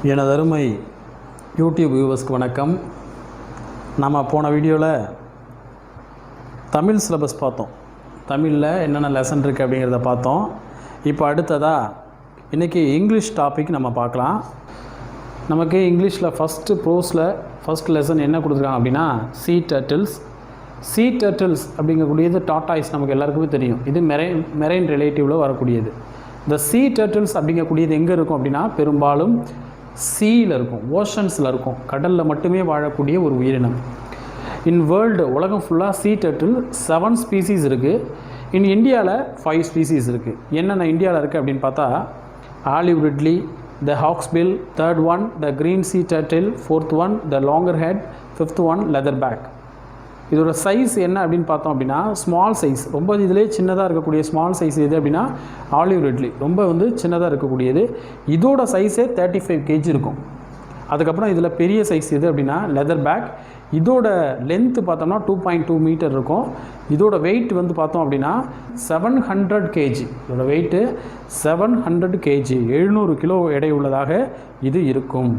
எனது அருமை யூடியூப் வியூவர்ஸ்க்கு வணக்கம். நம்ம போன வீடியோவில் தமிழ் சிலபஸ் பார்த்தோம். தமிழில் என்னென்ன லெசன் இருக்குது அப்படிங்கிறத பார்த்தோம். இப்போ அடுத்ததாக இன்றைக்கி இங்கிலீஷ் டாபிக் நம்ம பார்க்கலாம். நமக்கு இங்கிலீஷில் ஃபஸ்ட் லெசன் என்ன கொடுத்துருக்காங்க அப்படின்னா சீ டர்ட்டில்ஸ். சீ டர்ட்டில்ஸ் அப்படிங்கக்கூடியது டாட்டாய்ஸ் நமக்கு எல்லாருக்குமே தெரியும். இது மெரைன் ரிலேட்டிவில் வரக்கூடியது. இந்த சீ டர்ட்டில்ஸ் அப்படிங்கக்கூடியது எங்கே இருக்கும் அப்படின்னா பெரும்பாலும் சீயில் இருக்கும், ஓஷன்ஸில் இருக்கும், கடலில் மட்டுமே வாழக்கூடிய ஒரு உயிரினம். இன் வேர்ல்டு உலகம் ஃபுல்லாக சீ டர்ட்டில் 7 ஸ்பீசிஸ் இருக்குது. இன் இந்தியாவில் 5 ஸ்பீசிஸ் இருக்குது. என்னென்ன இந்தியாவில் இருக்குது அப்படின்னு பார்த்தா olive ridley, the hawksbill, 3rd one the green sea turtle, 4th one the loggerhead, 5th one leatherback. இதோட சைஸ் என்ன அப்படின்னு பார்த்தோம் அப்படின்னா ஸ்மால் சைஸ், ரொம்ப இதிலே சின்னதாக இருக்கக்கூடிய ஸ்மால் சைஸ் எது அப்படின்னா ஆலிவ் ரிட்லி, ரொம்ப சின்னதாக இருக்கக்கூடியது. இதோட சைஸே 35 kg இருக்கும். அதுக்கப்புறம் இதில் பெரிய சைஸ் எது அப்படின்னா லெதர் பேக். இதோட லென்த்து பார்த்தோம்னா 2.2 மீட்டர் இருக்கும். இதோட வெயிட் பார்த்தோம் அப்படின்னா 700 kg. இதோட வெயிட்டு 700 kg, 700 கிலோ எடை உள்ளதாக இது இருக்கும்.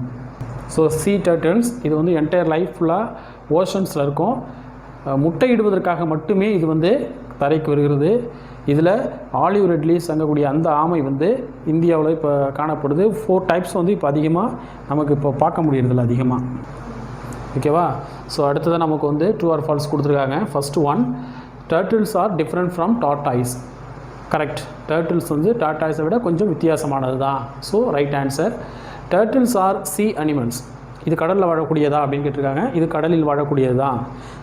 ஸோ சீ டர்ட்டில்ஸ் இது என்டையர் லைஃப் ஃபுல்லாக ஓஷன்ஸில் இருக்கும். முட்டையிடுவதற்காக மட்டுமே இது தரைக்கு வருகிறது. இதில் ஆலிவ் ரிட்லீஸ் அங்கக்கூடிய அந்த ஆமை இந்தியாவில் இப்போ காணப்படுது. 4 டைப்ஸ் இப்போ அதிகமாக நமக்கு இப்போ பார்க்க முடியறதில்ல அதிகமாக. ஓகேவா? ஸோ அடுத்ததான் நமக்கு ட்ரூ ஆர் ஃபால்ஸ் கொடுத்துருக்காங்க. First one, turtles are different from tortoise. Correct. Turtles டாட்டாய்ஸை விட கொஞ்சம் வித்தியாசமானது தான். So right answer. Turtles are sea animals. இது கடலில் வாழக்கூடியதா அப்படின்னு கேட்டிருக்காங்க. இது கடலில் வாழக்கூடியது தான்.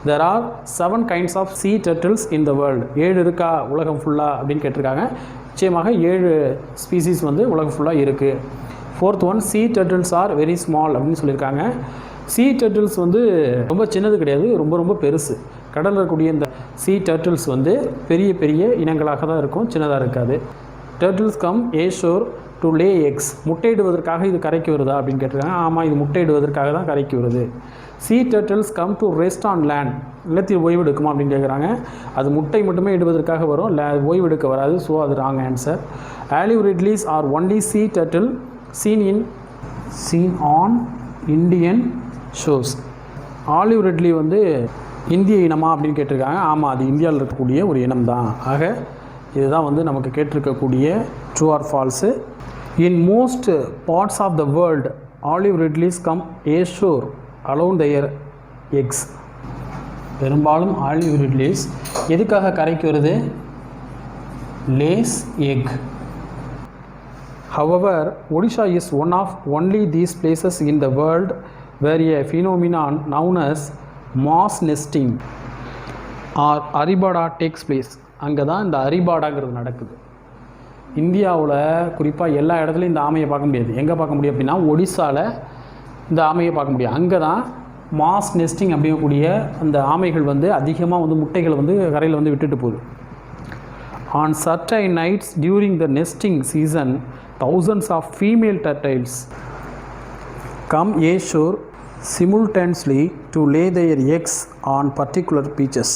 There are 7 kinds of sea turtles in the world. 7 இருக்கா உலகம் ஃபுல்லாக அப்படின்னு கேட்டிருக்காங்க. நிச்சயமாக 7 ஸ்பீசிஸ் உலகம் ஃபுல்லாக இருக்குது. 4th one sea turtles are very small அப்படின்னு சொல்லியிருக்காங்க. சீ டர்ட்டில்ஸ் ரொம்ப சின்னது கிடையாது, ரொம்ப ரொம்ப பெருசு. கடலில் இருக்கக்கூடிய இந்த சீ டர்ட்டில்ஸ் பெரிய பெரிய இனங்களாக தான் இருக்கும், சின்னதாக இருக்காது. Turtles come ashore to lay eggs. முட்டையிடுவதற்காக இது கரைக்கு வருதா அப்படின்னு கேட்டிருக்காங்க. ஆமாம், இது முட்டையிடுவதற்காக தான் கரைக்கு வருது. Sea turtles come to rest on land. நிலத்தில் ஓய்வெடுக்குமா அப்படின்னு கேட்குறாங்க. அது முட்டை மட்டுமே இடுவதற்காக வரும், ஓய்வெடுக்க வராது. ஸோ அது wrong answer. Olive ridleys are only sea turtle seen on Indian ஷோஸ். ஆலிவ் ரிட்லி இந்திய இனமா அப்படின்னு கேட்டிருக்காங்க. ஆமாம், அது இந்தியாவில் இருக்கக்கூடிய ஒரு இனம் தான். ஆக இதுதான் நமக்கு கேட்டிருக்கக்கூடிய true or false. In most parts of the world olive ridleys come ashore alone their eggs. பெரும்பாலும் ஆலிவ் ரிட்லீஸ் எதுக்காக கரைக்கு வருது? Lays egg. However, Odisha is one of only these places in the world where a phenomenon known as mass nesting or aribada takes place. அங்கே தான் இந்த அரிபாடாங்கிறது நடக்குது. இந்தியாவில் குறிப்பாக எல்லா இடத்துலையும் இந்த ஆமையை பார்க்க முடியாது. எங்கே பார்க்க முடியும் அப்படின்னா ஒடிசாவில் இந்த ஆமையை பார்க்க முடியும். அங்கே தான் மாஸ் நெஸ்டிங் அப்படிங்கக்கூடிய அந்த ஆமைகள் அதிகமாக முட்டைகளை கரையில் விட்டுட்டு போகுது. On certain nights during the nesting season, thousands of female turtles come ashore simultaneously to lay their eggs on particular beaches.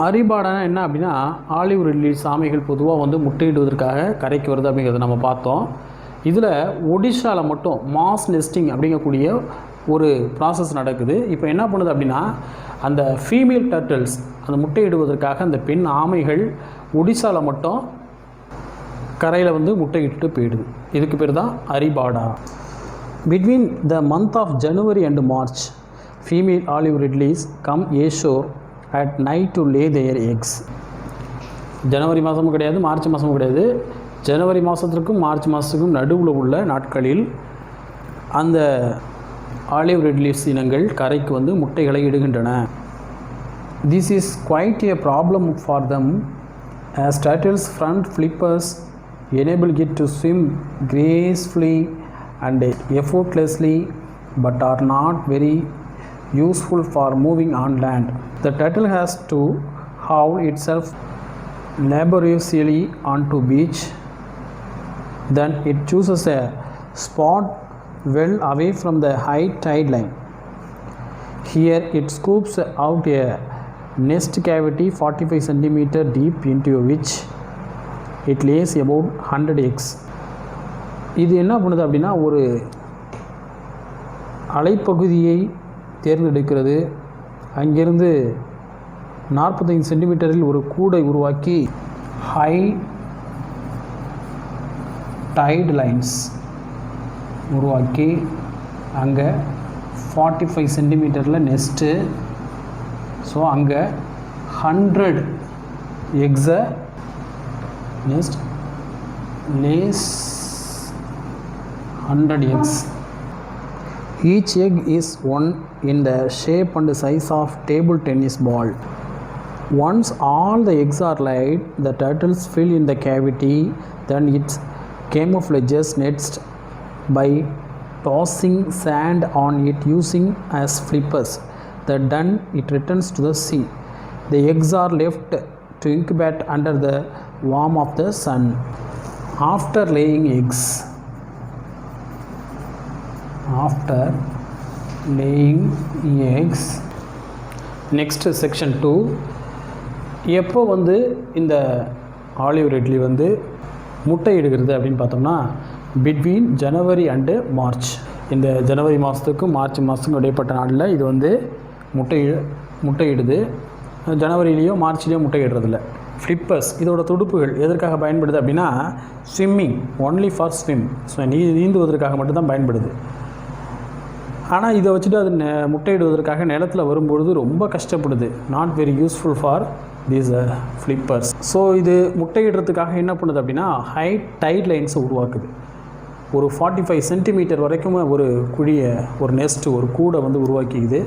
அரிபாடானா என்ன அப்படின்னா ஆலிவ் ரிட்லீஸ் ஆமைகள் பொதுவாக முட்டையிடுவதற்காக கரைக்கு வருது அப்படிங்கிறத நம்ம பார்த்தோம். இதில் ஒடிஷாவில் மட்டும் மாஸ் நெஸ்டிங் அப்படிங்கக்கூடிய ஒரு ப்ராசஸ் நடக்குது. இப்போ என்ன பண்ணுது அப்படின்னா அந்த ஃபீமேல் டர்ட்டில்ஸ் அந்த முட்டையிடுவதற்காக அந்த பெண் ஆமைகள் ஒடிஷாவில் மட்டும் கரையில் முட்டையிட்டு போயிடுது. இதுக்கு பேர் தான் arribada. Between the month of January and March female olive ridleys come ashore at night to lay their eggs. ஜனவரி மாதமும் கிடையாது, மார்ச் மாதமும் கிடையாது. ஜனவரி மாதத்திற்கும் மார்ச் மாதத்துக்கும் நடுவில் உள்ள நாட்களில் அந்த ஆலிவ் ரிட்லீஸ் இனங்கள் கரைக்கு முட்டைகளை இடுகின்றன. This is quite a problem for them as turtles' front flippers enable it to swim gracefully and effortlessly but are not very useful for moving on land. The turtle has to haul itself laboriously onto beach. Then it chooses a spot well away from the high tide line. Here it scoops out a nest cavity 45 cm deep into which it lays about 100 eggs. இது என்ன பண்ணுது அப்படின்னா ஒரு அலைப்பகுதியை தேர்ந்தெடுக்கிறது. அங்கிருந்து 45 சென்டிமீட்டரில் ஒரு கூடை உருவாக்கி ஹை டைட் லைன்ஸ் உருவாக்கி அங்கே 45 சென்டிமீட்டரில் நெஸ்ட்டு. ஸோ அங்கே 100 எக்ஸை next lace 100 eggs. Each egg is one in the shape and size of table tennis ball. Once all the eggs are laid, the turtles fill in the cavity. Then it camouflages next by tossing sand on it using as flippers. That done, it returns to the sea. The eggs are left to incubate under the warmth of the sun. After laying eggs, next section 2, எப்போ வந்து இந்த olive Ridley வந்து முட்டை இடுகிறது அப்படின்னு பார்த்தோம்னா between January and March. இந்த ஜனவரி மாதத்துக்கும் March மாதத்துக்கும் இடைப்பட்ட நாளில் இது வந்து முட்டையிடுது. ஜனவரிலேயோ மார்ச்லேயோ முட்டையிடுறதில்ல. ஃப்ளிப்பர்ஸ் இதோட துடுப்புகள் எதற்காக பயன்படுது அப்படின்னா swimming, only for swim. So நீந்துவதற்காக மட்டும்தான் பயன்படுது. ஆனால் இதை வச்சுட்டு அது முட்டையிடுவதற்காக நிலத்தில் வரும்பொழுது ரொம்ப கஷ்டப்படுது. Not very useful for these flippers. So இது முட்டையிடுறதுக்காக என்ன பண்ணுது அப்படின்னா ஹை டைட் லைன்ஸை உருவாக்குது. ஒரு 45 சென்டிமீட்டர் வரைக்கும் ஒரு குழியை, ஒரு நெஸ்ட்டு, ஒரு கூடை வந்து உருவாக்கிக்குது.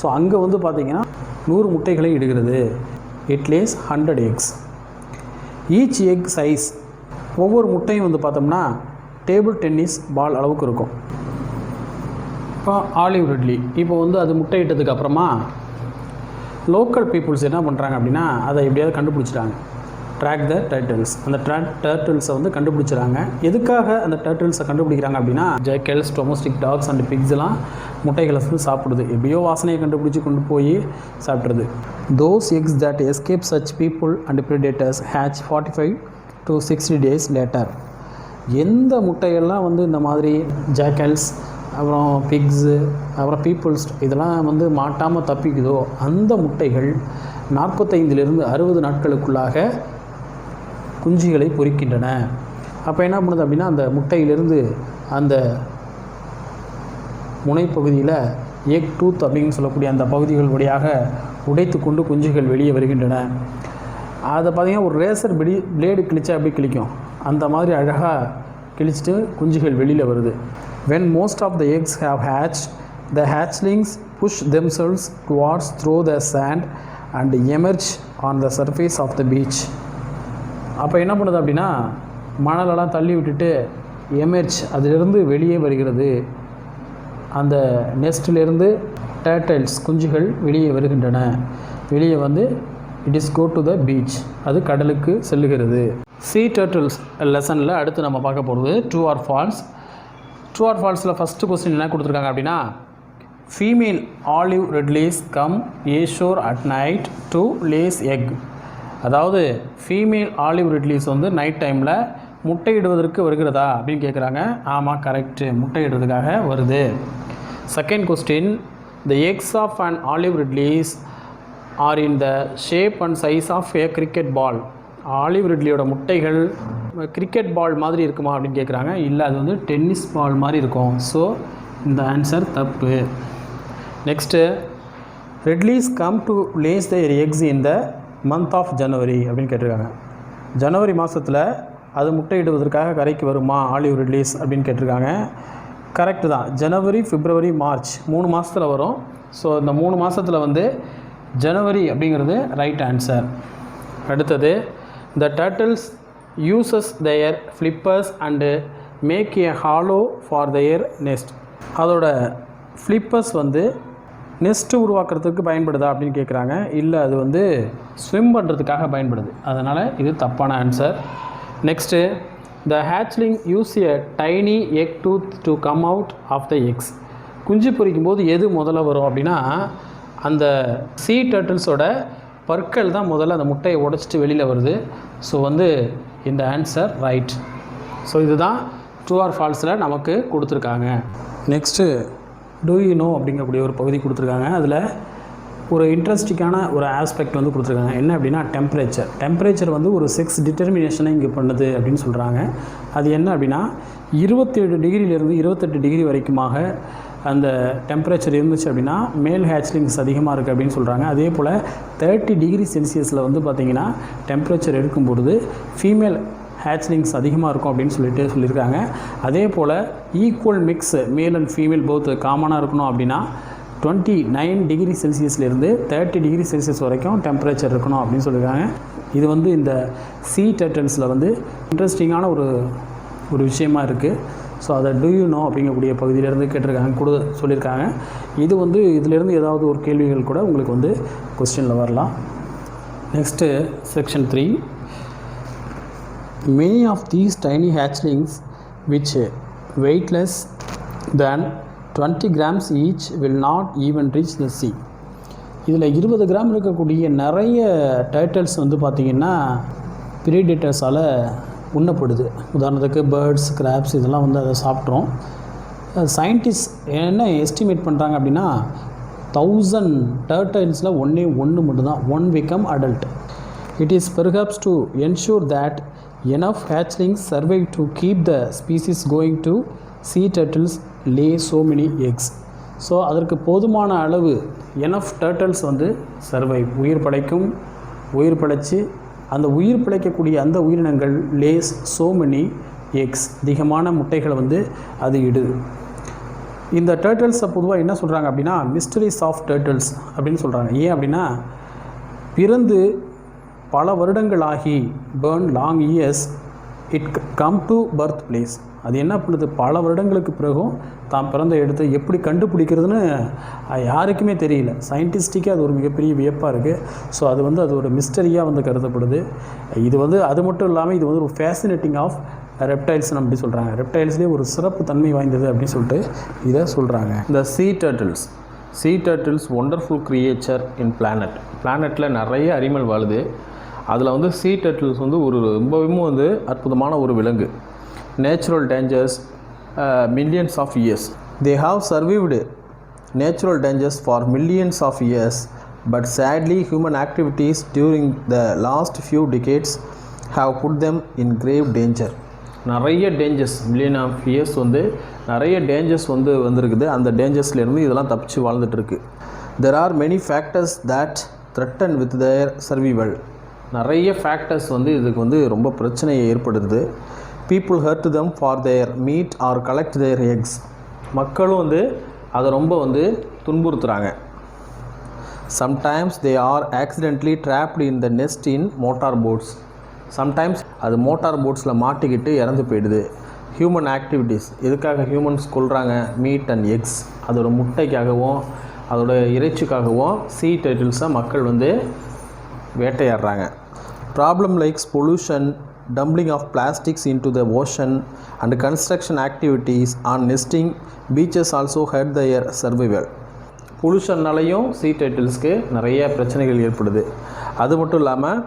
ஸோ அங்கே வந்து பார்த்திங்கன்னா 100 முட்டைகளை இடுகிறது. It lays 100 eggs. Each egg size, ஒவ்வொரு முட்டையும் வந்து பார்த்தோம்னா டேபிள் டென்னிஸ் பால் அளவுக்கு இருக்கும். இப்போ ஆலிவ் ரெட்லி இப்போ வந்து அது முட்டையிட்டதுக்கு அப்புறமா லோக்கல் பீப்புள்ஸ் என்ன பண்ணுறாங்க அப்படின்னா அதை எப்படியாவது கண்டுபிடிச்சிட்டாங்க. ட்ராக் த டர்ட்டில்ஸ், அந்த டர்ட்டில்ஸை வந்து கண்டுபிடிச்சிறாங்க. எதுக்காக அந்த டர்ட்டில்ஸை கண்டுபிடிக்கிறாங்க அப்படின்னா ஜெக்கல்ஸ், டொமஸ்டிக் டாக்ஸ் அண்ட் பிக்ஸ்லாம் முட்டைகளை வந்து சாப்பிடுது. எப்படியோ வாசனையை கண்டுபிடிச்சி கொண்டு போய் சாப்பிட்றது. Those X that escape such people and predators hatch 45 to 60 days later. எந்த முட்டையெல்லாம் வந்து இந்த மாதிரி ஜாக்கல்ஸ், அப்புறம் பிக்ஸு, அப்புறம் பீப்புள்ஸ் இதெல்லாம் வந்து மாட்டாமல் தப்பிக்குதோ அந்த முட்டைகள் 45 to 60 நாட்களுக்குள்ளாக குஞ்சுகளை பொரிக்கின்றன. அப்போ என்ன பண்ணுது அப்படின்னா அந்த முட்டையிலிருந்து அந்த முனைப்பகுதியில் எக் டூத் அப்படின்னு சொல்லக்கூடிய அந்த பகுதிகள் வழியாக உடைத்து கொண்டு குஞ்சுகள் வெளியே வருகின்றன. அதை பார்த்திங்கன்னா ஒரு ரேசர் பிளேடு கிழிச்சா எப்படி கிழிக்கும் அந்த மாதிரி அழகாக கிழிச்சிட்டு குஞ்சுகள் வெளியில் வருது. When most of the eggs have hatched, the hatchlings push themselves towards through the sand and emerge on the surface of the beach. அப்போ என்ன பண்ணுது அப்படின்னா மணலெல்லாம் தள்ளி விட்டுட்டு எமர்ஜ், அதிலிருந்து வெளியே வருகிறது. அந்த நெஸ்ட்டிலிருந்து டர்ட்டில்ஸ் குஞ்சுகள் வெளியே வருகின்றன. வெளியே வந்து it is go to the beach, அது கடலுக்கு செல்லுகிறது. சீ டர்ட்டில்ஸ் லெசனில் அடுத்து நம்ம பார்க்க போகிறது ட்ரூ ஆர் ஃபால்ஸ். ட்ரூ ஆர் ஃபால்ஸில் ஃபஸ்ட்டு கொஸ்டின் என்ன கொடுத்துருக்காங்க அப்படின்னா female olive ridleys come ashore at night to lays egg. அதாவது ஃபீமேல் ஆலிவ் ரெட்லீஸ் வந்து நைட் டைமில் முட்டையிடுவதற்கு வருகிறதா அப்படின்னு கேட்குறாங்க. ஆமாம், கரெக்டு, முட்டையிடுறதுக்காக வருது. Second question, the eggs of an olive ridleys are in the shape and size of a cricket ball. Olive ரெட்லியோட முட்டைகள் கிரிக்கெட் பால் மாதிரி இருக்குமா அப்படின்னு கேட்குறாங்க. இல்லை, அது வந்து டென்னிஸ் பால் மாதிரி இருக்கும். ஸோ இந்த ஆன்சர் தப்பு. Next, ridleys come to lays their eggs in the month of January அப்படின்னு கேட்டிருக்காங்க. ஜனவரி மாதத்தில் அது முட்டையிடுவதற்காக கரைக்கு வருமா ஆலிவ் ரெட்லீஸ் அப்படின்னு கேட்டிருக்காங்க. கரெக்டு தான். ஜனவரி, பிப்ரவரி, மார்ச் 3 மாதத்தில் வரும். ஸோ இந்த 3 மாதத்தில் வந்து ஜனவரி அப்படிங்கிறது ரைட் ஆன்சர். அடுத்தது, the turtles uses their flippers and make a hollow for their nest. அதோட ஃப்ளிப்பர்ஸ் வந்து நெஸ்ட்டு உருவாக்குறதுக்கு பயன்படுதா அப்படின்னு கேட்குறாங்க. இல்லை, அது வந்து ஸ்விம் பண்ணுறதுக்காக பயன்படுது. அதனால் இது தப்பான answer. Next, the hatchling use a tiny egg tooth to come out of the eggs. குஞ்சு பொரிக்கும் போது எது முதல்ல வரும் அப்படின்னா அந்த சீ டர்ட்டில்ஸோட பற்கள் தான் முதல்ல அந்த முட்டையை உடைச்சிட்டு வெளியில் வருது. ஸோ வந்து இந்த ஆன்சர் ரைட். ஸோ இதுதான் ட்ரூ ஆர் ஃபால்ஸில் நமக்கு கொடுத்துருக்காங்க. நெக்ஸ்ட்டு டூ யூ நோ அப்படிங்கக்கூடிய ஒரு பகுதி கொடுத்துருக்காங்க. அதில் ஒரு இன்ட்ரெஸ்டிங்கான ஒரு ஆஸ்பெக்ட் வந்து கொடுத்துருக்காங்க. என்ன அப்படின்னா டெம்பரேச்சர் வந்து ஒரு செக்ஸ் டிட்டர்மினேஷனை இங்கே பண்ணுது அப்படின்னு சொல்கிறாங்க. அது என்ன அப்படின்னா 27 டிகிரியிலேருந்து 28 டிகிரி வரைக்குமாக அந்த டெம்பரேச்சர் இருந்துச்சு அப்படின்னா மேல் ஹேச்லிங்ஸ் அதிகமாக இருக்குது அப்படின்னு சொல்கிறாங்க. அதே போல் 30 டிகிரி செல்சியஸில் வந்து பார்த்திங்கன்னா டெம்பரேச்சர் இருக்கும்பொழுது ஃபீமேல் ஹேச்லிங்ஸ் அதிகமாக இருக்கும் அப்படின்னு சொல்லியிருக்காங்க. அதே போல் equal mix male and female both காமனாக இருக்கணும் அப்படின்னா 29 டிகிரி செல்சியஸ்லேருந்து 30 டிகிரி செல்சியஸ் வரைக்கும் டெம்பரேச்சர் இருக்கணும் அப்படின்னு சொல்லியிருக்காங்க. இது வந்து இந்த சீ டர்ட்டில்ஸில் வந்து இன்ட்ரெஸ்டிங்கான ஒரு விஷயமா இருக்குது. ஸோ அதை டூ யூ நோ அப்படிங்கக்கூடிய பகுதியிலேருந்து கேட்டிருக்காங்க சொல்லியிருக்காங்க. இது வந்து இதிலேருந்து ஏதாவது ஒரு கேள்விகள் கூட உங்களுக்கு வந்து கொஸ்டினில் வரலாம். Next section 3. Many of these tiny hatchlings which weightless than 20 grams each will not even reach the sea. இதில் 20 கிராம் இருக்கக்கூடிய நிறைய டைட்டல்ஸ் வந்து பார்த்திங்கன்னா ப்ரீடேட்டர்ஸால் உண்ணப்படுது. உதாரணத்துக்கு பேர்ட்ஸ், கிராப்ஸ் இதெல்லாம் வந்து அதை சாப்பிட்றோம். சயின்டிஸ்ட் என்ன எஸ்டிமேட் பண்ணுறாங்க அப்படின்னா 1000 டர்டைல்ஸில் ஒன்று மட்டும்தான் one become adult. It is perhaps to ensure that enough hatchlings survive to keep the species going to sea turtles lay so many eggs. So அதற்கு போதுமான அளவு enough turtles வந்து சர்வைவ் உயிர் படைச்சு அந்த உயிர் பிழைக்கக்கூடிய அந்த உயிரினங்கள் லேஸ் so many eggs அதிகமான முட்டைகளை வந்து அது இடுது. இந்த டர்ட்டில்ஸை பொதுவாக என்ன சொல்கிறாங்க அப்படின்னா மிஸ்டரிஸ் ஆஃப் டர்ட்டில்ஸ் அப்படின்னு சொல்கிறாங்க. ஏன் அப்படின்னா பிறந்து பல வருடங்கள் ஆகி born long years it come to birth place. அது என்ன பண்ணுது, பல வருடங்களுக்கு பிறகும் தான் பிறந்த இடத்தை எப்படி கண்டுபிடிக்கிறதுன்னு யாருக்குமே தெரியல. சயின்டிஸ்டிக்கே அது ஒரு மிகப்பெரிய வியப்பாக இருக்குது. ஸோ அது வந்து அது ஒரு மிஸ்டரியாக வந்து கருதப்படுது. இது வந்து அது மட்டும் இல்லாமல் இது வந்து ஒரு ஃபேசினேட்டிங் ஆஃப் ரெப்டைல்ஸ் அப்படி சொல்கிறாங்க. ரெப்டைல்ஸ்லேயே ஒரு சிறப்பு தன்மை வாய்ந்தது அப்படின்னு சொல்லிட்டு இதை சொல்கிறாங்க. இந்த சீ டர்ட்டில்ஸ் ஒண்டர்ஃபுல் கிரியேச்சர் இன் பிளானட்டில் நிறைய அனிமல் வாழுது. அதில் வந்து சீ டர்ட்டில்ஸ் வந்து ஒரு ரொம்பவும் வந்து அற்புதமான ஒரு விலங்கு. Natural dangers millions of years. They have survived natural dangers for millions of years. But sadly human activities during the last few decades have put them in grave danger. நிறைய டேஞ்சர்ஸ் மில்லியன் ஆஃப் இயர்ஸ் வந்து நிறைய dangers வந்து வந்திருக்குது. அந்த டேஞ்சர்ஸ்லேருந்து இதெல்லாம் தப்பிச்சு வாழ்ந்துட்டுருக்கு. There are many factors that threaten with their survival. நிறைய ஃபேக்டர்ஸ் வந்து இதுக்கு வந்து ரொம்ப பிரச்சனையை ஏற்படுத்துது. People hurt them for there meet or collect their eggs. மக்களும் வந்து அதை ரொம்ப வந்து துன்புறுத்துகிறாங்க. Sometimes they are accidentally trapped in the nest in motor boats. Sometimes அது மோட்டார் போட்ஸில் மாட்டிக்கிட்டு இறந்து போயிடுது. ஹியூமன் ஆக்டிவிட்டீஸ் எதுக்காக ஹியூமன்ஸ் கொள்கிறாங்க, மீட் அண்ட் எக்ஸ், அதோட முட்டைக்காகவும் அதோட இறைச்சிக்காகவும் சீ டர்ட்டில்ஸை மக்கள் வந்து வேட்டையாடுறாங்க. Problem likes pollution, dumping of plastics into the ocean and construction activities on nesting beaches also hurt their survival. பொல்யூஷன்னாலையும் சீ டர்ட்டில்ஸ்க்கு நிறைய பிரச்சனைகள் ஏற்படுது. அது மட்டும் இல்லாமல்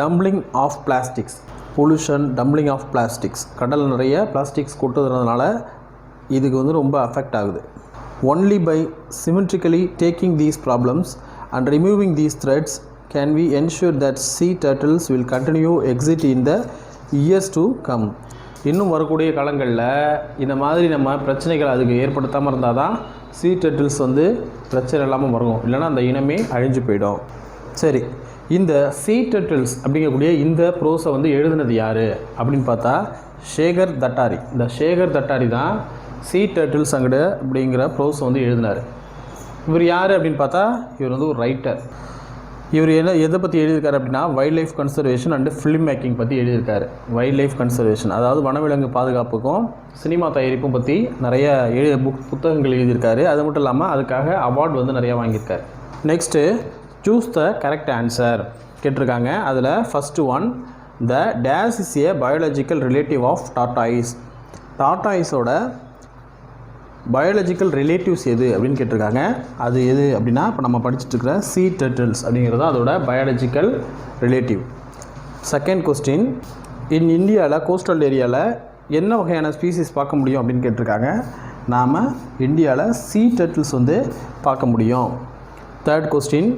dumping of plastics, pollution, dumping of plastics, கடல் நிறைய பிளாஸ்டிக்ஸ் கொட்டுறதுனால இதுக்கு வந்து ரொம்ப அஃபெக்ட் ஆகுது. Only by symmetrically taking these problems and removing these threats can we ensure that sea turtles will continue exist in the years to come. இன்னும் வரக்கூடிய காலங்களில் இந்த மாதிரி நம்ம பிரச்சனைகள் அதுக்கு ஏற்படுத்தாமல் இருந்தால் தான் சீ டர்ட்டில்ஸ் வந்து பிரச்சனை இல்லாமல் வரும். இல்லைனா அந்த இனமே அழிஞ்சு போயிடும். சரி, இந்த சீ டர்ட்டில்ஸ் அப்படிங்கக்கூடிய இந்த ப்ரோஸை வந்து எழுதுனது யார் அப்படின்னு பார்த்தா சேகர் தட்டாரி. இந்த சேகர் தட்டாரி தான் சீ டர்ட்டில்ஸ் அப்படிங்கிற ப்ரோஸை வந்து எழுதினார். இவர் யார் அப்படின்னு பார்த்தா இவர் வந்து ஒரு ரைட்டர். இவர் எதை பற்றி எழுதியிருக்காரு அப்படின்னா wild life conservation and film making பற்றி எழுதியிருக்காரு. வைல்ட் லைஃப் கன்சர்வேஷன் அதாவது வனவிலங்கு பாதுகாப்புக்கும் சினிமா தயாரிப்பும் பற்றி நிறைய புத்தகங்கள் எழுதியிருக்காரு. அது மட்டும் இல்லாமல் அதுக்காக அவார்டு வந்து நிறையா வாங்கியிருக்காரு. Next choose the correct answer கேட்டிருக்காங்க. அதில் first one, the days is a biological relative of tortoise. டார்டாயிஸோட பயாலஜிக்கல் ரிலேட்டிவ்ஸ் எது அப்படின்னு கேட்டிருக்காங்க. அது எது அப்படின்னா இப்போ நம்ம படிச்சுட்டு இருக்கிற சீ டர்ட்டில்ஸ் அப்படிங்கிறது அதோட பயாலஜிக்கல் ரிலேட்டிவ். செகண்ட் கொஸ்டின், இன் இந்தியாவில் கோஸ்டல் ஏரியாவில் என்ன வகையான ஸ்பீசிஸ் பார்க்க முடியும் அப்படின்னு கேட்டிருக்காங்க. நாம் இந்தியாவில் சீ டர்ட்டில்ஸ் வந்து பார்க்க முடியும். Third question,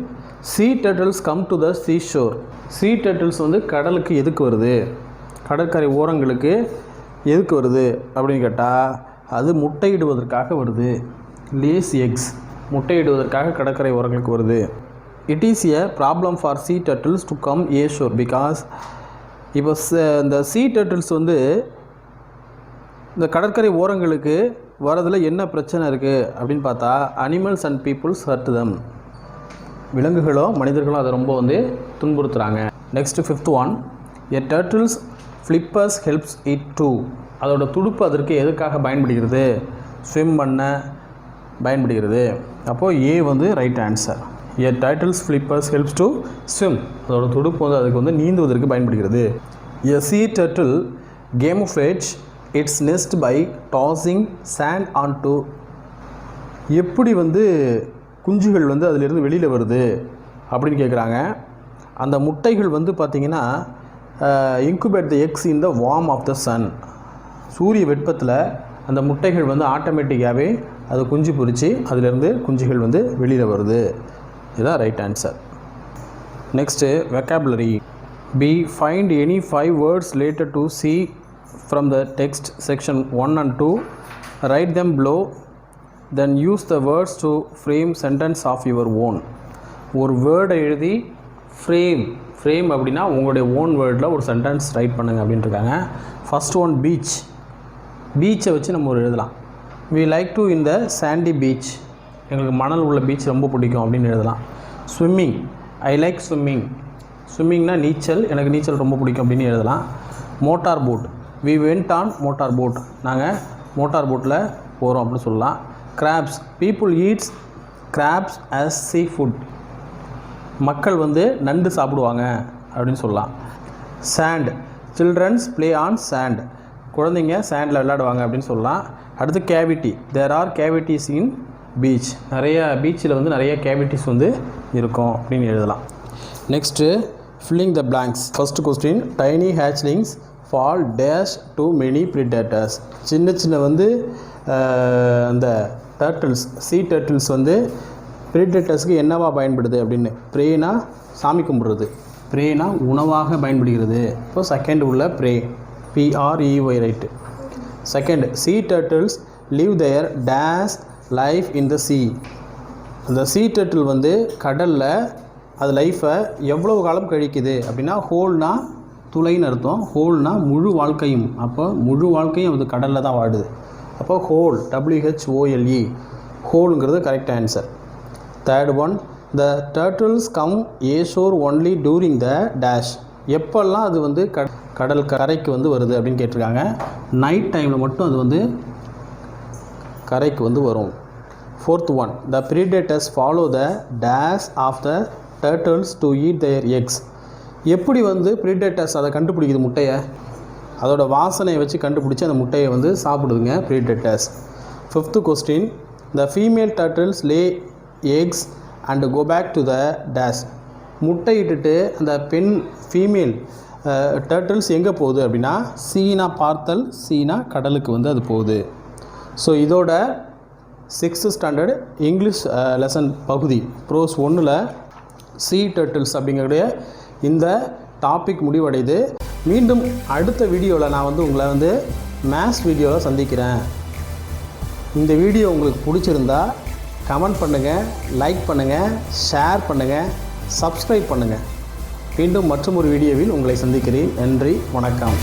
sea turtles come to the sea shore. Sea turtles வந்து கடலுக்கு எதுக்கு வருது, கடற்கரை ஓரங்களுக்கு எதுக்கு வருது அப்படின்னு கேட்டால் அது முட்டையிடுவதற்காக வருது. லேஸ் எக்ஸ், முட்டையிடுவதற்காக கடற்கரை ஓரங்களுக்கு வருது. It is a problem for sea turtles to come ashore because இப்போ இந்த சீ டர்ட்டில்ஸ் வந்து இந்த கடற்கரை ஓரங்களுக்கு வரதில் என்ன பிரச்சனை இருக்குது அப்படின்னு பார்த்தா animals and peoples hurt them. விலங்குகளோ மனிதர்களோ அதை ரொம்ப வந்து துன்புறுத்துகிறாங்க. Next 5th one, a turtles flippers helps it to. அதோட துடுப்பு அதற்கு எதுக்காக பயன்படுகிறது, ஸ்விம் பண்ண பயன்படுகிறது. அப்போது ஏ வந்து right answer. A turtles flippers helps to swim. அதோட துடுப்பு வந்து அதுக்கு வந்து நீந்துவதற்கு பயன்படுகிறது. A sea turtle camouflage its nest by tossing sand on to. எப்படி வந்து குஞ்சுகள் வந்து அதிலிருந்து வெளியில் வருது அப்படின்னு கேட்குறாங்க. அந்த முட்டைகள் வந்து பார்த்திங்கன்னா incubate the eggs in the warm of the sun. சூரிய வெப்பத்தில் அந்த முட்டைகள் வந்து ஆட்டோமேட்டிக்காகவே அது குஞ்சு பொரித்து அதிலிருந்து குஞ்சுகள் வந்து வெளியில் வருது. இதுதான் right answer. Next vocabulary. B, find any 5 words related to see from the text section 1 and 2. Write them below. Then use the words to frame sentence of your own. ஒரு வேர்டை எழுதி ஃப்ரேம் அப்படின்னா உங்களுடைய ஓன் வேர்டில் ஒரு sentence right பண்ணுங்க அப்படின்ட்டு இருக்காங்க. First one beach. பீச்சை வச்சு நம்ம ஒரு எழுதலாம். We like to in the sandy beach. எங்களுக்கு மணல் உள்ள பீச் ரொம்ப பிடிக்கும் அப்படின்னு எழுதலாம். Swimming, I like swimming. ஸ்விம்மிங்னா நீச்சல், எனக்கு நீச்சல் ரொம்ப பிடிக்கும் அப்படின்னு எழுதலாம். Motor boat, we went on motor boat. நாங்கள் மோட்டார் போட்டில் போகிறோம் அப்படின்னு சொல்லலாம். Crabs, people eats crabs as seafood. மக்கள் வந்து நண்டு சாப்பிடுவாங்க அப்படின்னு சொல்லலாம். Sand, childrens play on sand. குழந்தைங்க சாண்டில் விளையாடுவாங்க அப்படின்னு சொல்லலாம். அடுத்து cavity, there are cavities in beach. நிறைய பீச்சில் வந்து நிறைய கேவிட்டிஸ் வந்து இருக்கும் அப்படின்னு எழுதலாம். Next filling the blanks. First question, tiny hatchlings fall dash to many predators. சின்ன வந்து அந்த டர்ட்டில்ஸ், சீ டர்ட்டில்ஸ் வந்து ப்ரிடேட்டர்ஸ்க்கு என்னவா பயன்படுது அப்படின்னு. ப்ரேனா சாமி கும்பிட்றது, ப்ரேனா உணவாக பயன்படுகிறது. இப்போ செகண்ட் உள்ள prey, PREY right. Second, sea turtles live their dash life in the sea. அந்த சீ டர்ட்டில் வந்து கடலில் அது லைஃப்பை எவ்வளவு காலம் கழிக்குது அப்படின்னா, ஹோல்னா துளைன்னு அர்த்தம், ஹோல்னா முழு வாழ்க்கையும். அப்போ முழு வாழ்க்கையும் அது கடலில் தான் வாடுது. அப்போ ஹோல், WHOLE, ஹோலுங்கிறது correct answer. Third one, the turtles come ashore only during the dash. எப்போல்லாம் அது வந்து கடல் கரைக்கு வந்து வருது அப்படின்னு கேட்டிருக்காங்க. நைட் டைமில் மட்டும் அது வந்து கரைக்கு வந்து வரும். Fourth one, the predators follow the dash of the turtles to eat their eggs. எப்படி வந்து ப்ரீடேட்டர்ஸ் அதை கண்டுபிடிக்குது முட்டையை, அதோட வாசனையை வச்சு கண்டுபிடிச்சி அந்த முட்டையை வந்து சாப்பிடுதுங்க predators. Fifth question, the female turtles lay eggs and go back to the dash. முட்டையிட்டுட்டு அந்த பெண் ஃபீமேல் டர்ட்டில்ஸ் எங்கே போகுது அப்படின்னா, சீனா பார்த்தல், சீனா கடலுக்கு வந்து அது போகுது. ஸோ இதோட 6th ஸ்டாண்டர்ட் இங்கிலீஷ் லெசன் பகுதி ப்ரோஸ் 1ல் சீ டர்ட்டில்ஸ் அப்படிங்கிற இந்த டாபிக் முடிவடையுது. மீண்டும் அடுத்த வீடியோவில் நான் வந்து உங்களை வந்து மேத்ஸ் வீடியோவில் சந்திக்கிறேன். இந்த வீடியோ உங்களுக்கு பிடிச்சிருந்தா கமெண்ட் பண்ணுங்கள், லைக் பண்ணுங்கள், ஷேர் பண்ணுங்கள், சப்ஸ்கிரைப் பண்ணுங்கள். மீண்டும் மற்றொரு வீடியோவில் உங்களை சந்திக்கிறேன். நன்றி, வணக்கம்.